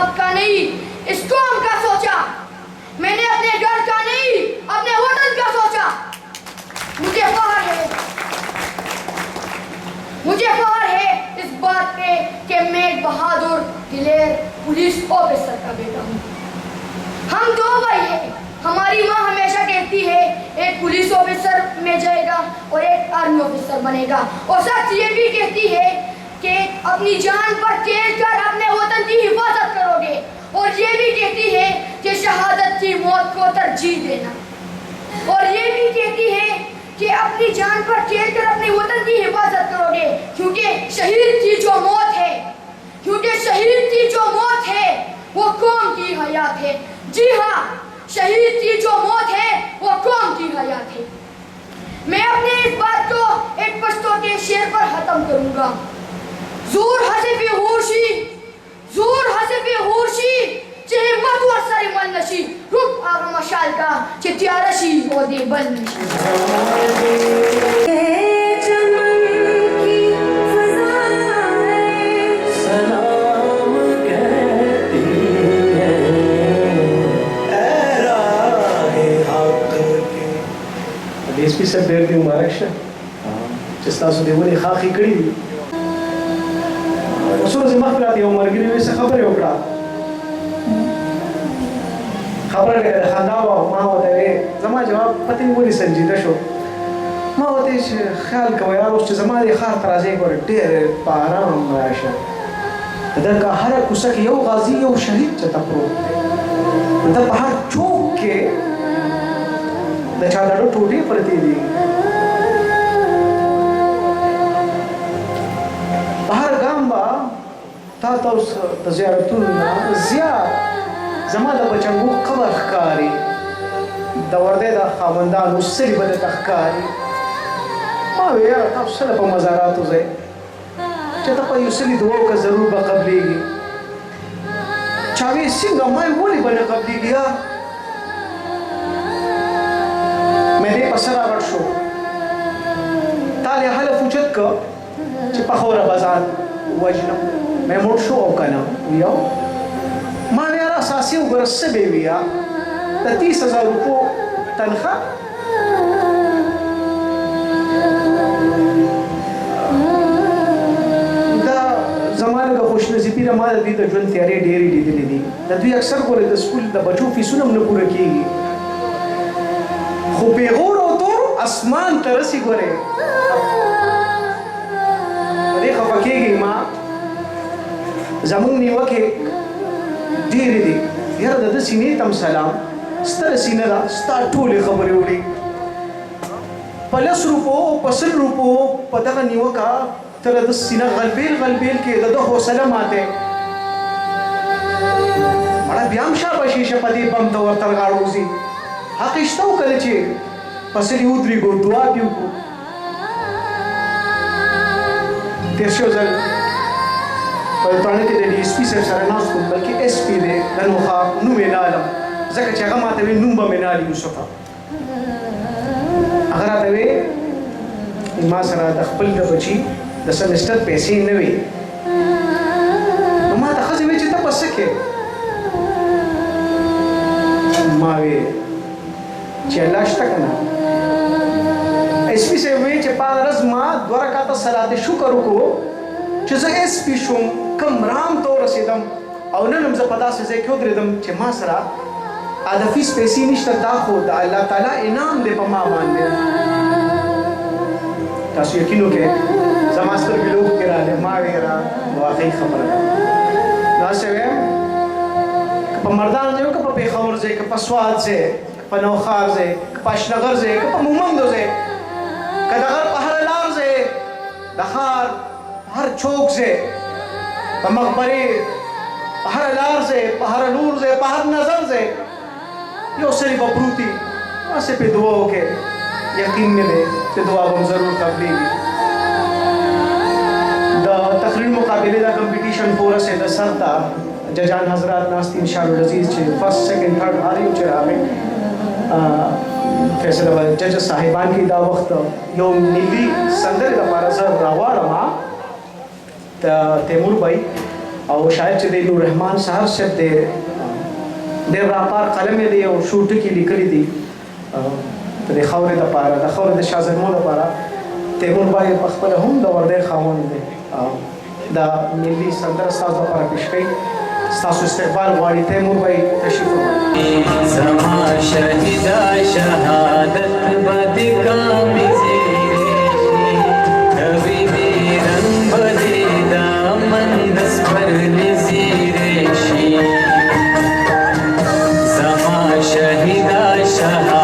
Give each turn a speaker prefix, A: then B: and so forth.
A: आपका नहीं, इस कौम का सोचा। मैंने अपने घर का नहीं, अपने वतन का सोचा। मुझे फख्र है इस बात पे कि मैं एक बहादुर दिलेर पुलिस ऑफिसर का बेटा हूँ। हम दो भाई हैं। हमारी माँ हमेशा कहती है एक पुलिस ऑफिसर में जाएगा और एक आर्मी ऑफिसर बनेगा, और सच ये भी कहती है कि अपनी जान पर खेल कर अपने वतन की हिफाजत करोगे, और ये भी कहती है कि शहादत की मौत को तरजीह देना, और ये भी कहती है कि अपनी जान पर खेल कर अपने वतन की हिफाजत करोगे, क्योंकि शहीद की जो मौत है वो कौम की हयात है। जी हाँ, शहीद की जो मौत है वो कौम की हयात है। मैं अपने इस बात को एक पश्तो के शेर पर खत्म करूंगा। ज़ूर हसीफ़े होशी चाहे मत व सरी मन नशी, रुक आग मशाल का चित्यारशी हो दे बल नशी।
B: एसपी साहब ډېر دې مبارک شه چې ستاسو دې ونې خاښې کړي دي. څو ورځې مخکې راته یو ملګري مې څه خبرې وکړه، خبره ډېره د خندا وه. ما ورته وې زما جواب پته مې ولې سنجیده شو. ما ورته ویل چې خیال کوه یار، اوس چې زما دې ښار ته راځې ګوره ډېر په ارام راشه. د ده که هره کوڅه کې یو غازي یو شهید چېرته پروت دی، د ده په هر چوک کې د چا دړو ټوټې پرتې دي، په هر ګام به تا ته اوس د زیارتونو نه زیات زما د بچنګو قبر ښکاري، د وردۍ د خاوندانو سرې به درته ښکاري. ما وې یاره تاسو څله په مزاراتو ځئ چې ته په یو سلي دعا وکړه ضرور به قبلېږي. چا وې څنګه؟ ما وې ولې به نه قبلېږي یار؟ मैं दे पसरा रट शो ताले हाल फुचत का चिपखोरा बाजार वजन मैं मोट शो औकना यो माने यार असासी उगर से बेविया 30,000 रुपये तनख्वाह दा जमाने का खुश नसीबी रमाल दी तो जन तैयारी डेरी दी दी दा तू अक्सर बोले तो स्कूल दा बच्चों फीसुन हमने पूरा किएगी पेगोर हो तो आसमान तरसी गोरे अरे खफकेगी माँ जमुन निवा के धीरे दी यार दादा सीने तम सलाम स्तर सीने दा स्टार टूले खबरें उड़ी पलस रूपो पसल रूपो पता का निवा का तेरा द सीना गलबेल के दादा हौसला माते बड़ा ब्याम शाबाशी शपदी बम तो वर्तर गाड़ूसी हाकिश्ता वो करे चे पसली उधरी गो दुआ भी उनको तेरशो जल पर ताने के लिए एसपी से सरनास को बल्कि एसपी ने दनोखा नुमे नालम जगह जगह माते वे नुम्बा में नाली यूसुफा अगर आते वे इमा सरा दखपल का बची 10 सेमेस्टर पैसे न वे माँ दखल वे चिता पस सके माँ वे चलाश तक ना एसपी से वे चपादरस माँ द्वारा काता सलाते शुक्र को चुज़ एसपी शुम कम राम तो रसीदम और नम्ज़ पता से क्यों दरिदम चमा सरा आदफीस पैसी निश्तर दाखो दा अल्लाह ताला इनाम दे पमा मान दे तासु यकीनो के समास्तर के लोग के राले माँ वेरा वाकई खबर है ना से वे कप मर्दान जो कप पेखावर जे कप स्वाद से पनौखार से पाशनगर से मुमंदो से कदगर पहर लार से दखार हर चौक से मकबरे पहर लार से पहर नूर से पहर नजर से यो सरी बबरूती ऐसे पे दुआ हो के यकीन में ले कि दुआ हम जरूर कबलेगी द तकरीर मुकाबले दा कंपटीशन पूरा से द सरता जजान हजरात नास्तीन शारुल अजीज छे फर्स्ट सेकंड थर्ड हारी उचे आवे फैसला जज साहिबान की दा वक्त यो नीली संदर दा पारा सर रावारमा त तैमूर भाई او شاید چې د نور رحمان صاحب صاحب دی ډېر راپار قلم یې دی او شو ټکي لیکلي دي د خاورې دپاره د خاورې د شازلمو دپاره تیمور بای په خپله هم د وردۍ خاوند دی دا ملي سندره ستاسو دپاره پیش کوي ستاسو استقبال غواړي تیمور بای تشریف وکړئ
C: زما شهیدا شهادت بدی کامی زیری کبھی بھی رنگ بدی دامن دس پر نزیرشی زما شهیدا شهادت